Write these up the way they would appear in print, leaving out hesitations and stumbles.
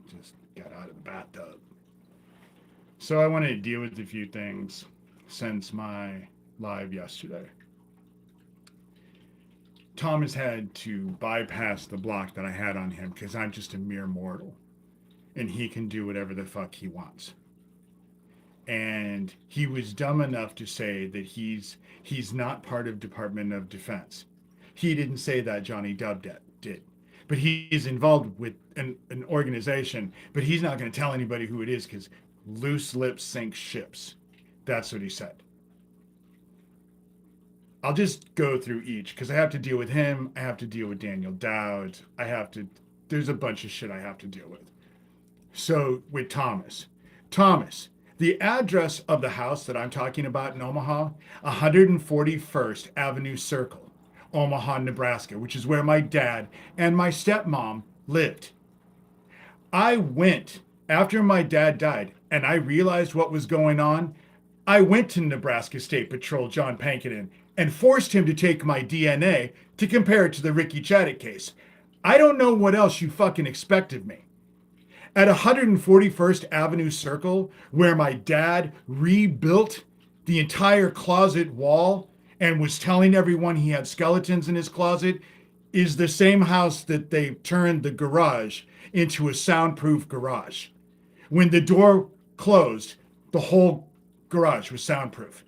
Just got out of the bathtub. So I wanted to deal with a few things since my live yesterday. Thomas had to bypass the block that I had on him because I'm just a mere mortal and he can do whatever the fuck he wants. And he was dumb enough to say that he's not part of Department of Defense. He didn't say that, Johnny Dub did. But he's involved with an organization, but he's not going to tell anybody who it is because loose lips sink ships. That's what he said. I'll just go through each because I have to deal with him. I have to deal with Daniel Dowd. There's a bunch of shit I have to deal with. So with Thomas. Thomas, the address of the house that I'm talking about in Omaha, 141st Avenue Circle, Omaha, Nebraska, which is where my dad and my stepmom lived. I went after my dad died and I realized what was going on. I went to Nebraska State Patrol John Pankinen and forced him to take my DNA to compare it to the Ricky Chaddick case. I don't know what else you fucking expect of me. At 141st Avenue Circle, where my dad rebuilt the entire closet wall and was telling everyone he had skeletons in his closet, is the same house that they turned the garage into a soundproof garage. When the door closed, the whole garage was soundproof.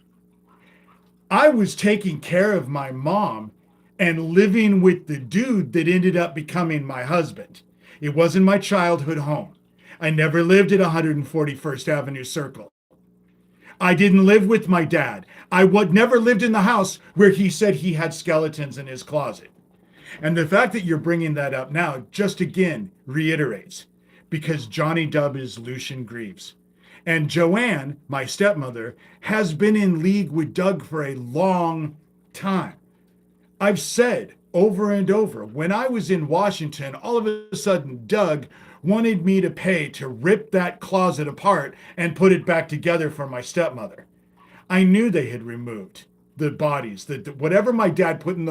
I was taking care of my mom and living with the dude that ended up becoming my husband. It wasn't my childhood home. I never lived at 141st Avenue Circle. I didn't live with my dad. I never lived in the house where he said he had skeletons in his closet. And the fact that you're bringing that up now just again reiterates, because Johnny Dub is Lucian Greaves. And Joanne, my stepmother, has been in league with Doug for a long time. I've said over and over, when I was in Washington, all of a sudden Doug wanted me to pay to rip that closet apart and put it back together for my stepmother. I knew they had removed the bodies, whatever my dad put in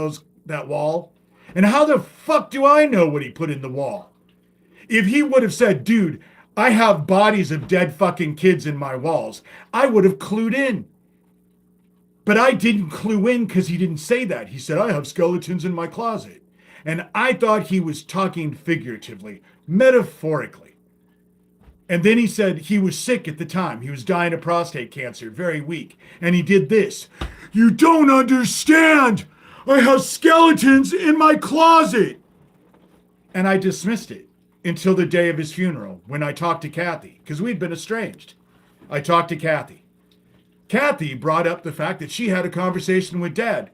that wall. And how the fuck do I know what he put in the wall? If he would have said, dude, I have bodies of dead fucking kids in my walls, I would have clued in. But I didn't clue in because he didn't say that. He said, I have skeletons in my closet. And I thought he was talking figuratively, metaphorically. And then he said he was sick at the time. He was dying of prostate cancer, very weak. And he did this. You don't understand. I have skeletons in my closet. And I dismissed it until the day of his funeral when I talked to Kathy, because we'd been estranged. I talked to Kathy. Kathy brought up the fact that she had a conversation with Dad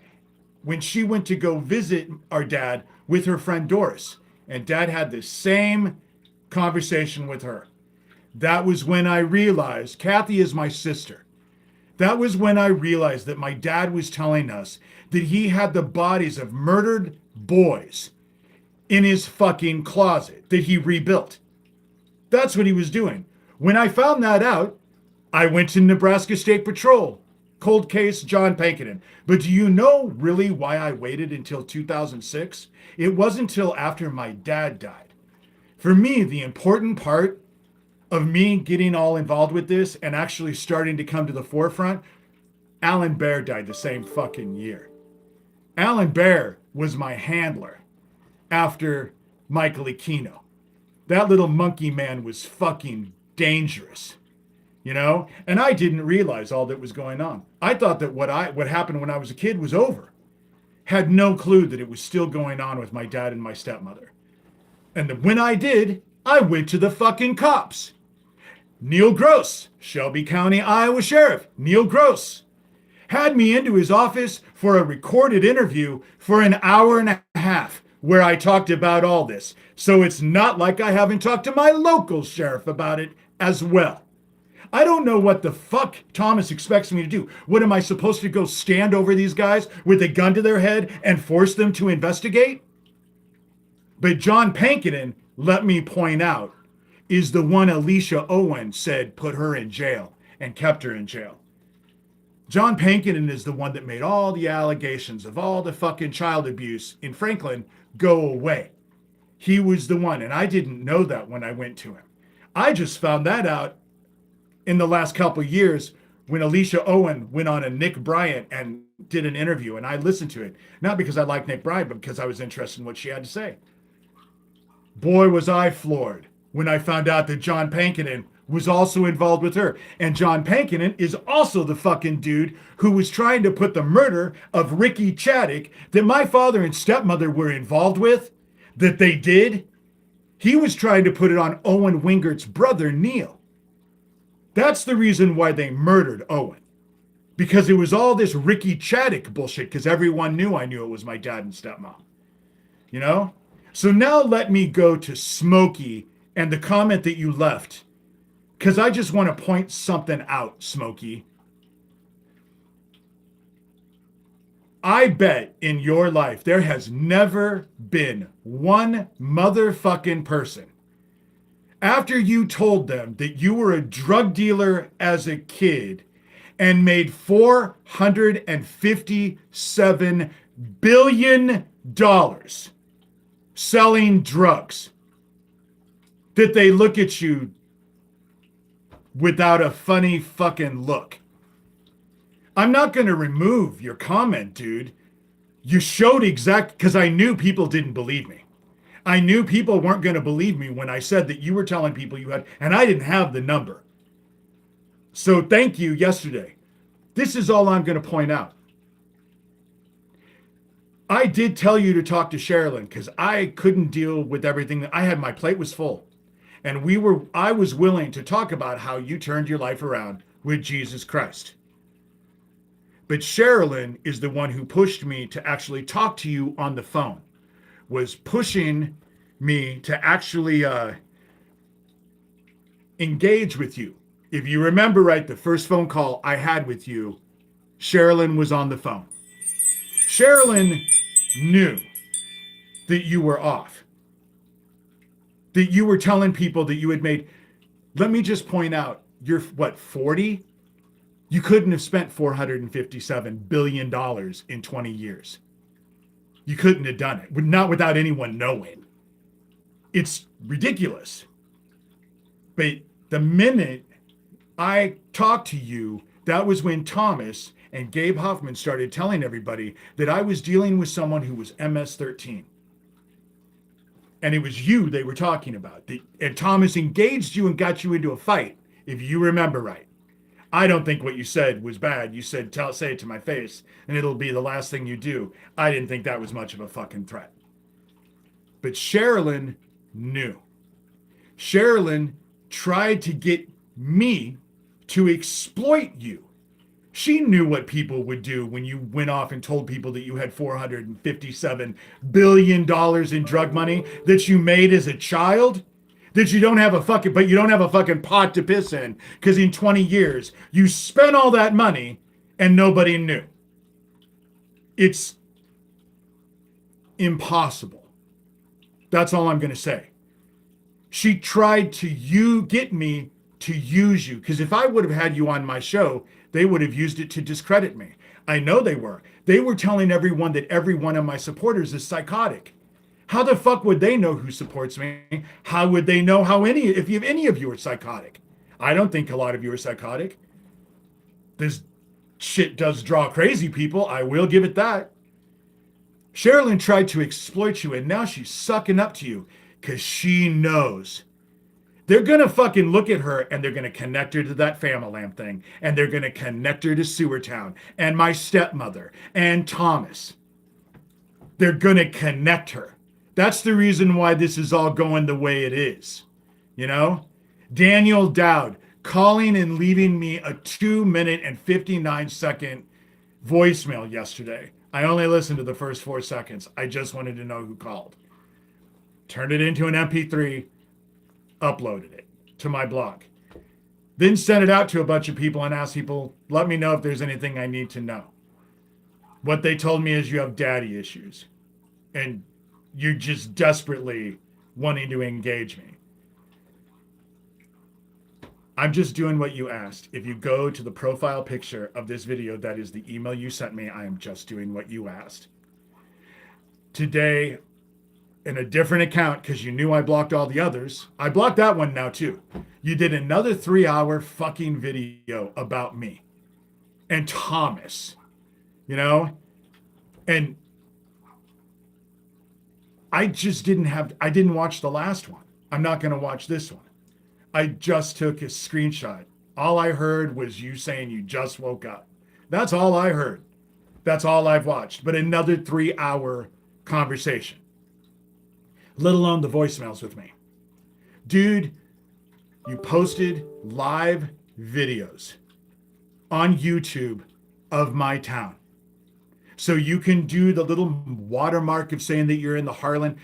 when she went to go visit our dad with her friend Doris. And Dad had the same conversation with her. That was when I realized, Kathy is my sister. That was when I realized that my dad was telling us that he had the bodies of murdered boys in his fucking closet that he rebuilt. That's what he was doing. When I found that out, I went to Nebraska State Patrol. Cold case, John Pankinen. But do you know really why I waited until 2006? It wasn't until after my dad died. For me, the important part of me getting all involved with this and actually starting to come to the forefront, Alan Bear died the same fucking year. Alan Bear was my handler after Michael Aquino. That little monkey man was fucking dangerous, you know? And I didn't realize all that was going on. I thought that what happened when I was a kid was over. Had no clue that it was still going on with my dad and my stepmother. And when I did, I went to the fucking cops. Neil Gross, Shelby County, Iowa Sheriff, Neil Gross, had me into his office for a recorded interview for an hour and a half where I talked about all this. So it's not like I haven't talked to my local sheriff about it as well. I don't know what the fuck Thomas expects me to do. What, am I supposed to go stand over these guys with a gun to their head and force them to investigate? But John Pankinen, let me point out, is the one Alicia Owen said put her in jail and kept her in jail. John Pankinen is the one that made all the allegations of all the fucking child abuse in Franklin go away. he was the one. And I didn't know that when I went to him. I just found that out in the last couple of years when Alicia Owen went on a Nick Bryant and did an interview, and I listened to it, not because I like Nick Bryant, but because I was interested in what she had to say. Boy, was I floored when I found out that John Pankinen was also involved with her. And John Pankinen is also the fucking dude who was trying to put the murder of Ricky Chaddick that my father and stepmother were involved with, that they did. He was trying to put it on Owen Wingert's brother, Neil. That's the reason why they murdered Owen. Because it was all this Ricky Chaddick bullshit, because everyone knew I knew it was my dad and stepmom. You know? So now let me go to Smokey and the comment that you left. Because I just want to point something out, Smokey. I bet in your life there has never been one motherfucking person after you told them that you were a drug dealer as a kid and made $457 billion selling drugs, that they look at you without a funny fucking look. I'm not going to remove your comment, dude. You showed because I knew people didn't believe me. I knew people weren't going to believe me when I said that you were telling people you had, and I didn't have the number. So thank you yesterday. This is all I'm going to point out. I did tell you to talk to Sherilyn because I couldn't deal with everything that I had. My plate was full. And I was willing to talk about how you turned your life around with Jesus Christ. But Sherilyn is the one who pushed me to actually talk to you on the phone, was pushing me to actually engage with you. If you remember right, the first phone call I had with you, Sherilyn was on the phone. Sherilyn knew that you were off, that you were telling people that you had made. Let me just point out, you're what, 40? You couldn't have spent $457 billion in 20 years. You couldn't have done it, not without anyone knowing. It's ridiculous. But the minute I talked to you, that was when Thomas and Gabe Hoffman started telling everybody that I was dealing with someone who was MS-13. And it was you they were talking about. And Thomas engaged you and got you into a fight, if you remember right. I don't think what you said was bad. You said, say it to my face, and it'll be the last thing you do. I didn't think that was much of a fucking threat. But Sherilyn knew. Sherilyn tried to get me to exploit you. She knew what people would do when you went off and told people that you had $457 billion in drug money that you made as a child. That you don't have a fucking pot to piss in, because in 20 years you spent all that money and nobody knew. It's impossible. That's all I'm going to say. She tried to get me to use you, because if I would have had you on my show, they would have used it to discredit me. I know they were. They were telling everyone that every one of my supporters is psychotic. How the fuck would they know who supports me? How would they know if any of you are psychotic? I don't think a lot of you are psychotic. This shit does draw crazy people. I will give it that. Sherilyn tried to exploit you, and now she's sucking up to you because she knows. They're going to fucking look at her, and they're going to connect her to that Famalam thing, and they're going to connect her to Sewertown, and my stepmother, and Thomas. They're going to connect her. That's the reason why this is all going the way it is. You know? Daniel Dowd calling and leaving me a 2-minute and 59-second voicemail yesterday. I only listened to the first 4 seconds. I just wanted to know who called. Turned it into an MP3, uploaded it to my blog. Then sent it out to a bunch of people and asked people, let me know if there's anything I need to know. What they told me is you have daddy issues. And you're just desperately wanting to engage me. I'm just doing what you asked. If you go to the profile picture of this video, that is the email you sent me. I am just doing what you asked. Today, in a different account because you knew I blocked all the others. I blocked that one now too. You did another 3-hour fucking video about me and Thomas, you know? And I didn't watch the last one. I'm not going to watch this one. I just took a screenshot. All I heard was you saying you just woke up. That's all I heard. That's all I've watched. But another 3-hour conversation, let alone the voicemails with me. Dude, you posted live videos on YouTube of my town. So you can do the little watermark of saying that you're in the Harlan.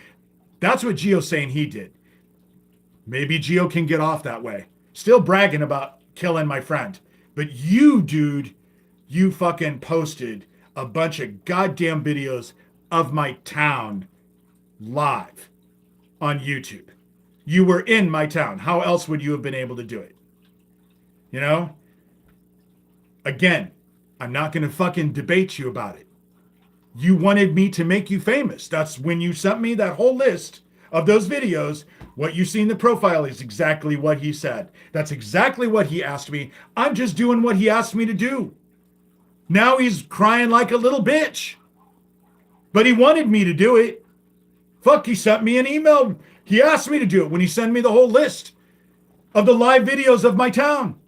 That's what Gio's saying he did. Maybe Gio can get off that way. Still bragging about killing my friend. But you, dude, you fucking posted a bunch of goddamn videos of my town live on YouTube. You were in my town. How else would you have been able to do it? You know? Again, I'm not going to fucking debate you about it. You wanted me to make you famous. That's when you sent me that whole list of those videos. What you see in the profile is exactly what he said. That's exactly what he asked me. I'm just doing what he asked me to do. Now he's crying like a little bitch. But he wanted me to do it. Fuck, he sent me an email. He asked me to do it when he sent me the whole list of the live videos of my town.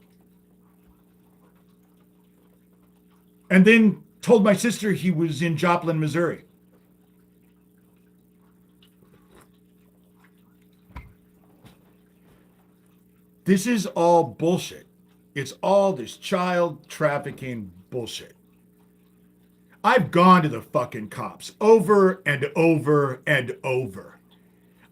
And then told my sister he was in Joplin, Missouri. This is all bullshit. It's all this child trafficking bullshit. I've gone to the fucking cops over and over and over.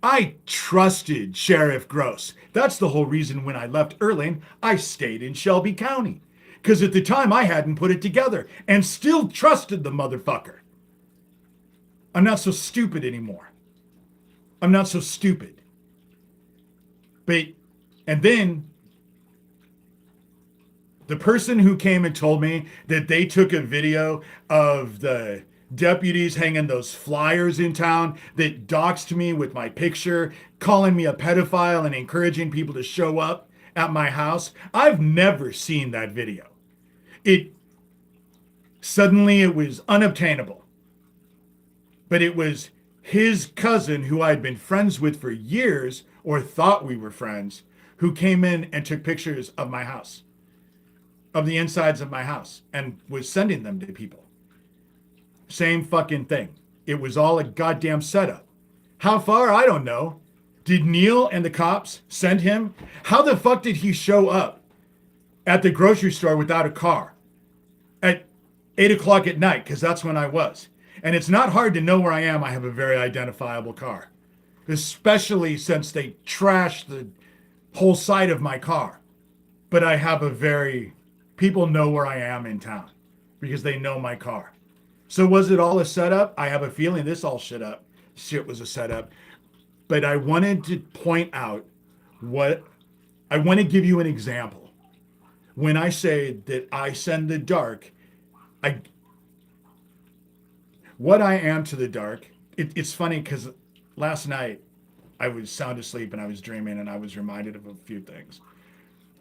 I trusted Sheriff Gross. That's the whole reason when I left Erling, I stayed in Shelby County. Because at the time I hadn't put it together and still trusted the motherfucker. I'm not so stupid anymore. I'm not so stupid. And then the person who came and told me that they took a video of the deputies hanging those flyers in town that doxed me with my picture, calling me a pedophile and encouraging people to show up at my house. I've never seen that video. Suddenly it was unobtainable. But it was his cousin who I'd been friends with for years, or thought we were friends, who came in and took pictures of my house, of the insides of my house, and was sending them to people. Same fucking thing. It was all a goddamn setup. How far? I don't know. Did Neil and the cops send him? How the fuck did he show up at the grocery store without a car at 8 o'clock at night? Because that's when I was. And it's not hard to know where I am. I have a very identifiable car, especially since they trashed the whole side of my car. But I have people know where I am in town because they know my car. So was it all a setup? I have a feeling this all shit was a setup. But I wanted to point out I want to give you an example. When I say that I send the dark, what I am to the dark, it's funny because last night I was sound asleep and I was dreaming and I was reminded of a few things.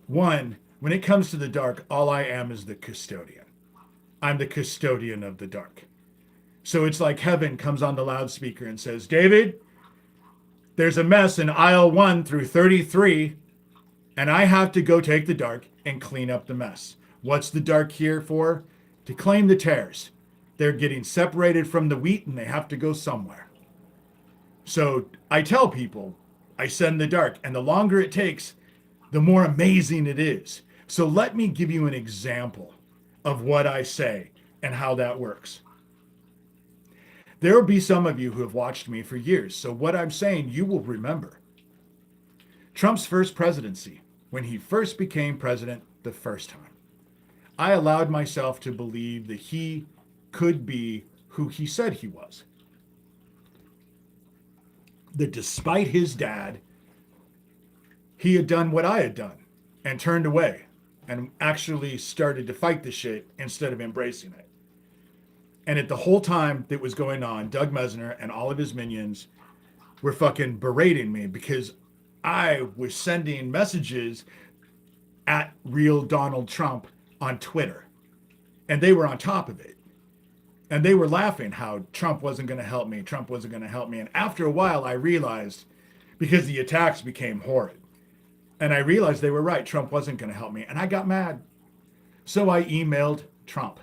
One, when it comes to the dark, all I am is the custodian. I'm the custodian of the dark. So it's like heaven comes on the loudspeaker and says, David, there's a mess in aisle 1 through 33, and I have to go take the dark and clean up the mess. What's the dark here for? To claim the tares. They're getting separated from the wheat and they have to go somewhere. So I tell people, I send the dark, and the longer it takes, the more amazing it is. So let me give you an example of what I say and how that works. There will be some of you who have watched me for years, so what I'm saying you will remember. Trump's first presidency, when he first became president the first time, I allowed myself to believe that he could be who he said he was. That despite his dad, he had done what I had done and turned away and actually started to fight the shit instead of embracing it. And at the whole time that was going on, Doug Mesner and all of his minions were fucking berating me because I was sending messages at real Donald Trump on Twitter. And they were on top of it. And they were laughing how Trump wasn't going to help me. Trump wasn't going to help me. And after a while, I realized, because the attacks became horrid, and I realized they were right. Trump wasn't going to help me. And I got mad. So I emailed Trump,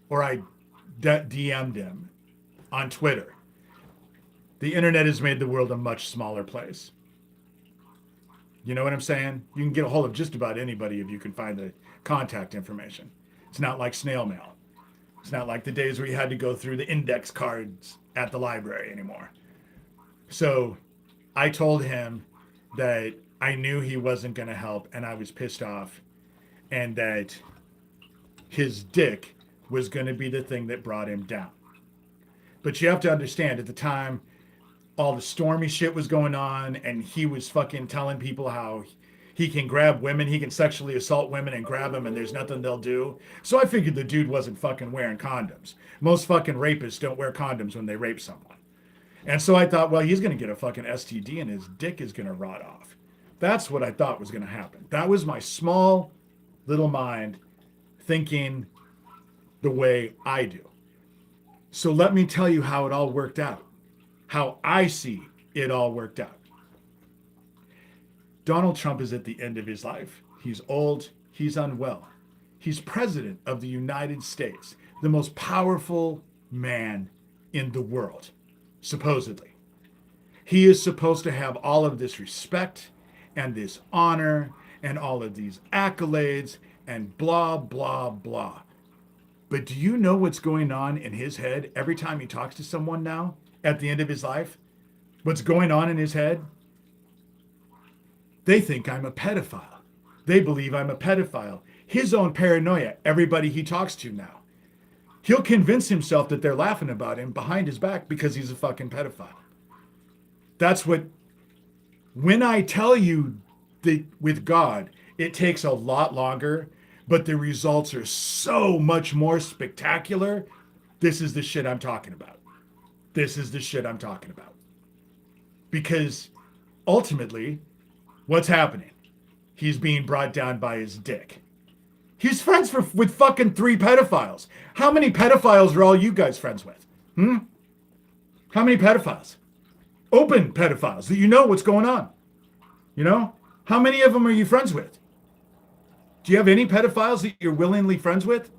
or I DM'd him on Twitter. The internet has made the world a much smaller place. You know what I'm saying? You can get a hold of just about anybody if you can find the contact information. It's not like snail mail. It's not like the days where you had to go through the index cards at the library anymore. So I told him that I knew he wasn't going to help and I was pissed off, and that his dick was going to be the thing that brought him down. But you have to understand, at the time, all the stormy shit was going on, and he was fucking telling people how he can grab women, he can sexually assault women and grab them, and there's nothing they'll do. So I figured the dude wasn't fucking wearing condoms. Most fucking rapists don't wear condoms when they rape someone. And so I thought, well, he's going to get a fucking STD and his dick is going to rot off. That's what I thought was going to happen. That was my small little mind thinking the way I do. So let me tell you how it all worked out. How I see it all worked out. Donald Trump is at the end of his life. He's old. He's unwell. He's president of the United States, the most powerful man in the world, supposedly. He is supposed to have all of this respect and this honor and all of these accolades and blah, blah, blah. But do you know what's going on in his head every time he talks to someone now at the end of his life? What's going on in his head? They think I'm a pedophile. They believe I'm a pedophile. His own paranoia, everybody he talks to now. He'll convince himself that they're laughing about him behind his back because he's a fucking pedophile. That's what, when I tell you that with God, it takes a lot longer, but the results are so much more spectacular. This is the shit I'm talking about. This is the shit I'm talking about. Because ultimately, what's happening? He's being brought down by his dick. He's friends with fucking 3 pedophiles. How many pedophiles are all you guys friends with? How many pedophiles? Open pedophiles that you know what's going on. You know? How many of them are you friends with? Do you have any pedophiles that you're willingly friends with?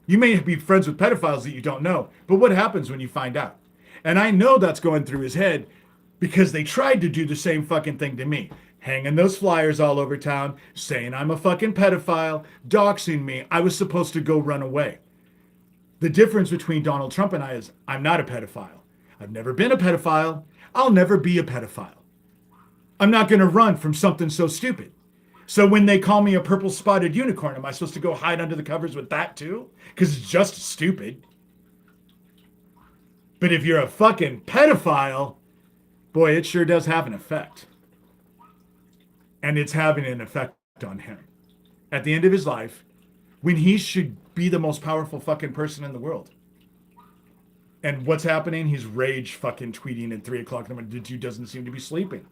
You may be friends with pedophiles that you don't know, but what happens when you find out? And I know that's going through his head because they tried to do the same fucking thing to me. Hanging those flyers all over town, saying I'm a fucking pedophile, doxing me. I was supposed to go run away. The difference between Donald Trump and I is I'm not a pedophile. I've never been a pedophile. I'll never be a pedophile. I'm not going to run from something so stupid. So when they call me a purple spotted unicorn, am I supposed to go hide under the covers with that too? Because it's just stupid. But if you're a fucking pedophile, boy, it sure does have an effect. And it's having an effect on him. At the end of his life, when he should be the most powerful fucking person in the world. And what's happening? He's rage fucking tweeting at 3 o'clock in the morning. The dude doesn't seem to be sleeping.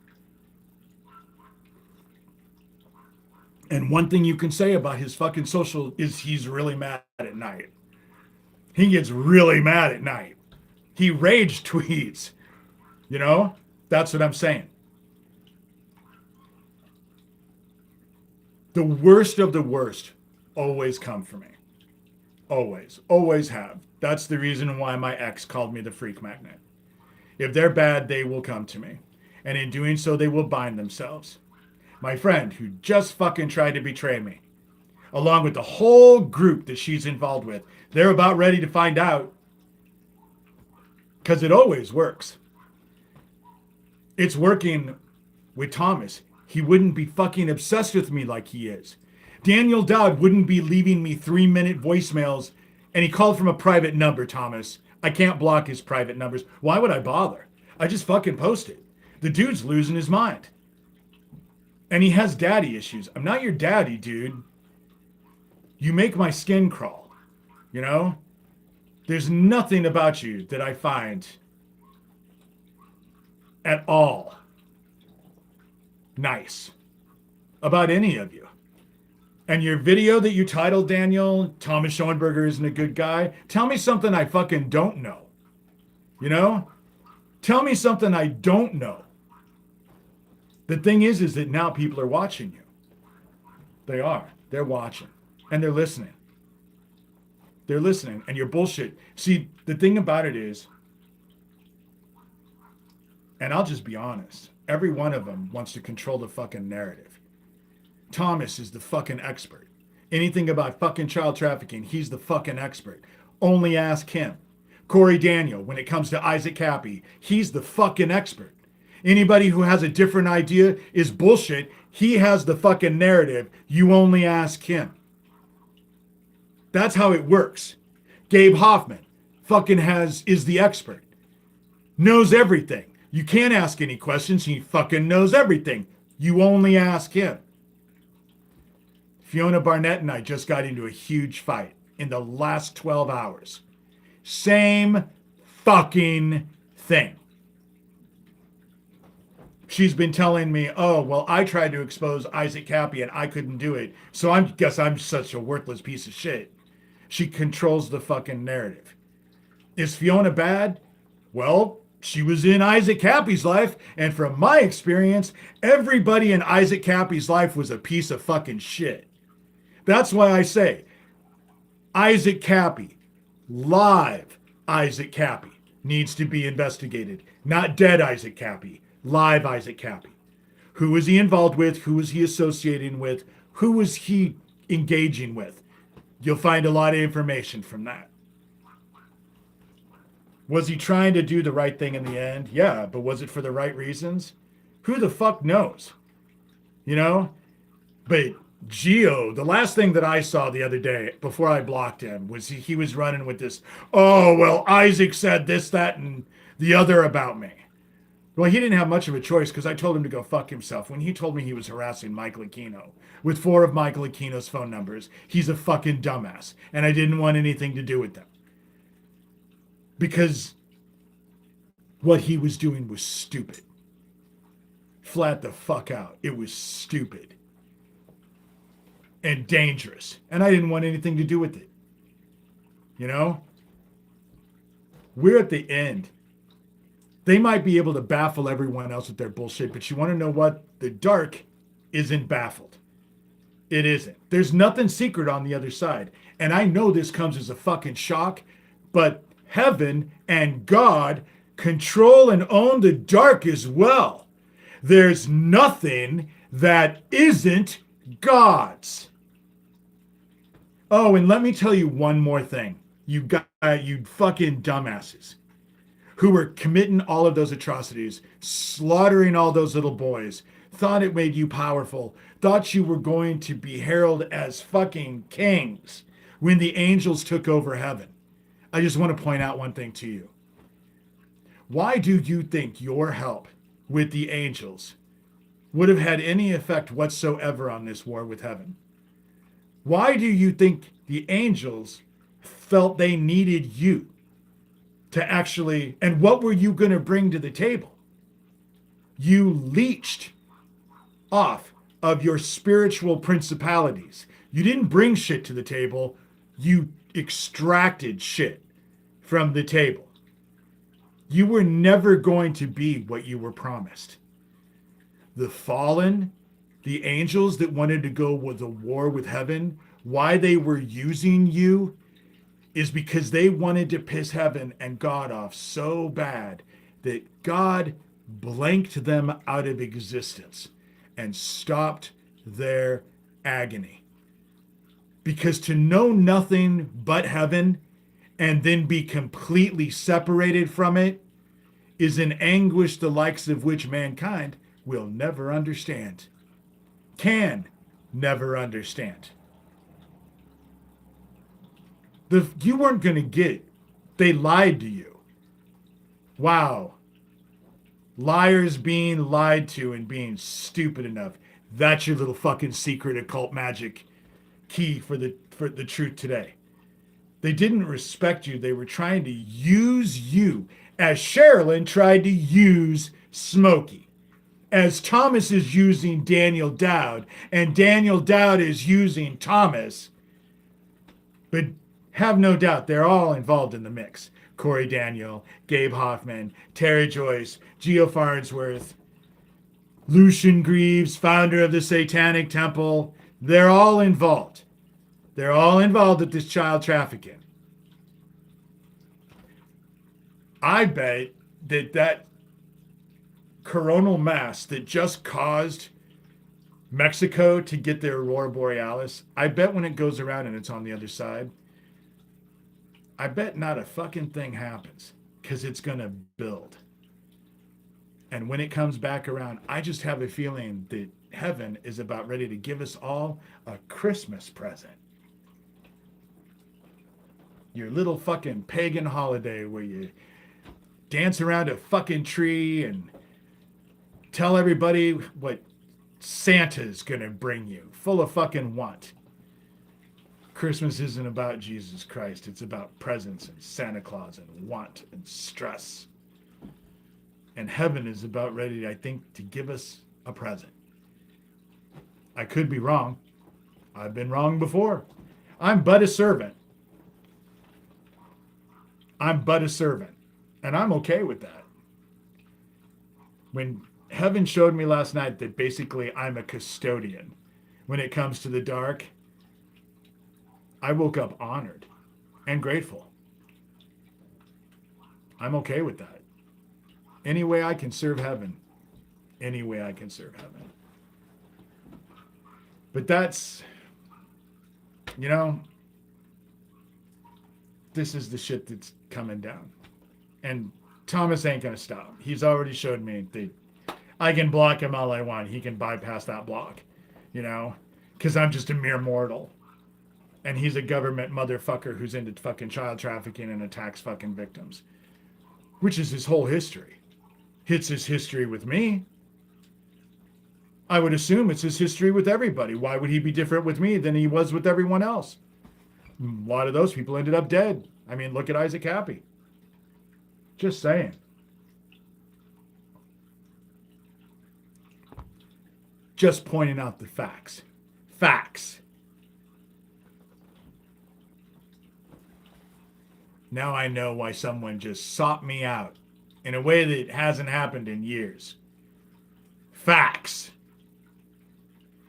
And one thing you can say about his fucking social is he's really mad at night. He gets really mad at night. He rage tweets. You know? That's what I'm saying. The worst of the worst always come for me. Always. Always have. That's the reason why my ex called me the freak magnet. If they're bad, they will come to me. And in doing so, they will bind themselves. My friend who just fucking tried to betray me, along with the whole group that she's involved with, they're about ready to find out. Because it always works. It's working with Thomas. He wouldn't be fucking obsessed with me like he is. Daniel Dowd wouldn't be leaving me 3-minute voicemails, and he called from a private number, Thomas. I can't block his private numbers. Why would I bother? I just fucking post it. The dude's losing his mind. And he has daddy issues. I'm not your daddy, dude. You make my skin crawl. You know? There's nothing about you that I find at all nice about any of you. And your video that you titled, Daniel, Thomas Schoenberger isn't a good guy, tell me something I fucking don't know. You know? Tell me something I don't know. The thing is that now people are watching you. They are. They're watching. And they're listening. They're listening. And your bullshit. See, the thing about it is, and I'll just be honest, every one of them wants to control the fucking narrative. Thomas is the fucking expert. Anything about fucking child trafficking, he's the fucking expert. Only ask him. Corey Daniel, when it comes to Isaac Cappy, he's the fucking expert. Anybody who has a different idea is bullshit. He has the fucking narrative. You only ask him. That's how it works. Gabe Hoffman fucking is the expert. Knows everything. You can't ask any questions. He fucking knows everything. You only ask him. Fiona Barnett and I just got into a huge fight in the last 12 hours. Same fucking thing. She's been telling me, oh, well, I tried to expose Isaac Cappy and I couldn't do it. So I guess I'm such a worthless piece of shit. She controls the fucking narrative. Is Fiona bad? Well, she was in Isaac Cappy's life. And from my experience, everybody in Isaac Cappy's life was a piece of fucking shit. That's why I say Isaac Cappy, live Isaac Cappy, needs to be investigated. Not dead Isaac Cappy. Live Isaac Cappy. Who was he involved with? Who was he associating with? Who was he engaging with? You'll find a lot of information from that. Was he trying to do the right thing in the end? Yeah, but was it for the right reasons? Who the fuck knows? You know? But Gio, the last thing that I saw the other day before I blocked him was he was running with this, oh, well, Isaac said this, that, and the other about me. Well, he didn't have much of a choice because I told him to go fuck himself. When he told me he was harassing Michael Aquino with 4 of Michael Aquino's phone numbers, he's a fucking dumbass. And I didn't want anything to do with them. Because what he was doing was stupid. Flat the fuck out. It was stupid. And dangerous. And I didn't want anything to do with it. You know? We're at the end. They might be able to baffle everyone else with their bullshit, but you want to know what? The dark isn't baffled. It isn't. There's nothing secret on the other side. And I know this comes as a fucking shock, but heaven and God control and own the dark as well. There's nothing that isn't God's. Oh, and let me tell you one more thing. You fucking dumbasses who were committing all of those atrocities, slaughtering all those little boys, thought it made you powerful, thought you were going to be heralded as fucking kings when the angels took over heaven. I just want to point out one thing to you. Why do you think your help with the angels would have had any effect whatsoever on this war with heaven? Why do you think the angels felt they needed you to actually, and what were you going to bring to the table? You leached off of your spiritual principalities. You didn't bring shit to the table. You extracted shit from the table. You were never going to be what you were promised. The fallen, the angels that wanted to go with a war with heaven, why they were using you is because they wanted to piss heaven and God off so bad that God blanked them out of existence and stopped their agony. Because to know nothing but heaven and then be completely separated from it is an anguish the likes of which mankind will never understand. Can never understand. You weren't going to get it. They lied to you. Wow. Liars being lied to and being stupid enough. That's your little fucking secret occult magic key for the truth today. They didn't respect you. They were trying to use you as Sherilyn tried to use Smokey. As Thomas is using Daniel Dowd, and Daniel Dowd is using Thomas, but have no doubt they're all involved in the mix. Corey Daniel, Gabe Hoffman, Terry Joyce, Geo Farnsworth, Lucian Greaves, founder of the Satanic Temple. They're all involved. They're all involved with this child trafficking. I bet that coronal mass that just caused Mexico to get their Aurora Borealis, I bet when it goes around and it's on the other side, I bet not a fucking thing happens because it's going to build. And when it comes back around, I just have a feeling that heaven is about ready to give us all a Christmas present. Your little fucking pagan holiday where you dance around a fucking tree and tell everybody what Santa's gonna bring you, full of fucking want. Christmas isn't about Jesus Christ. It's about presents and Santa Claus and want and stress. And heaven is about ready, I think, to give us a present. I could be wrong. I've been wrong before. I'm but a servant. I'm but a servant. And I'm okay with that. When heaven showed me last night that basically I'm a custodian when it comes to the dark, I woke up honored and grateful. I'm okay with that. Any way I can serve heaven, any way I can serve heaven. But that's, this is the shit that's coming down. And Thomas ain't going to stop. He's already showed me that I can block him all I want. He can bypass that block, because I'm just a mere mortal. And he's a government motherfucker who's into fucking child trafficking and attacks fucking victims, which is his whole history. It's his history with me. I would assume it's his history with everybody. Why would he be different with me than he was with everyone else? A lot of those people ended up dead. I mean, look at Isaac Happy. Just saying. Just pointing out the facts. Facts. Now I know why someone just sought me out in a way that hasn't happened in years. Facts.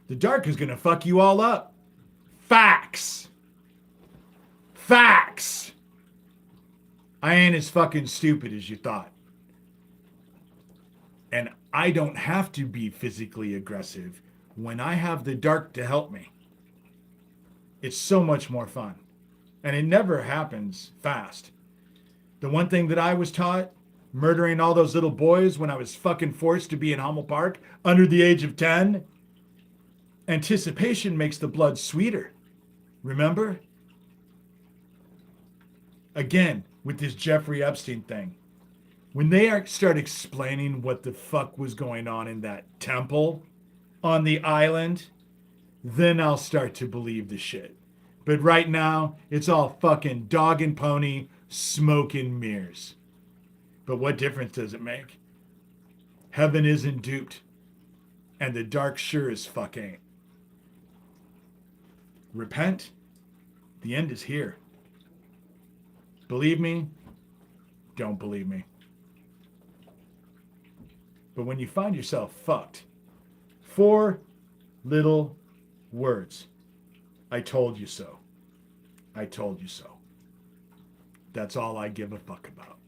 The dark is going to fuck you all up. Facts. Facts. I ain't as fucking stupid as you thought. And I don't have to be physically aggressive when I have the dark to help me. It's so much more fun. And it never happens fast. The one thing that I was taught, murdering all those little boys when I was fucking forced to be in Hummel Park under the age of 10, anticipation makes the blood sweeter. Remember? Again, with this Jeffrey Epstein thing. When they start explaining what the fuck was going on in that temple on the island, then I'll start to believe the shit. But right now, it's all fucking dog and pony, smoke and mirrors. But what difference does it make? Heaven isn't duped. And the dark sure as fuck ain't. Repent. The end is here. Believe me. Don't believe me. But when you find yourself fucked, 4 little words. I told you so. I told you so. That's all I give a fuck about.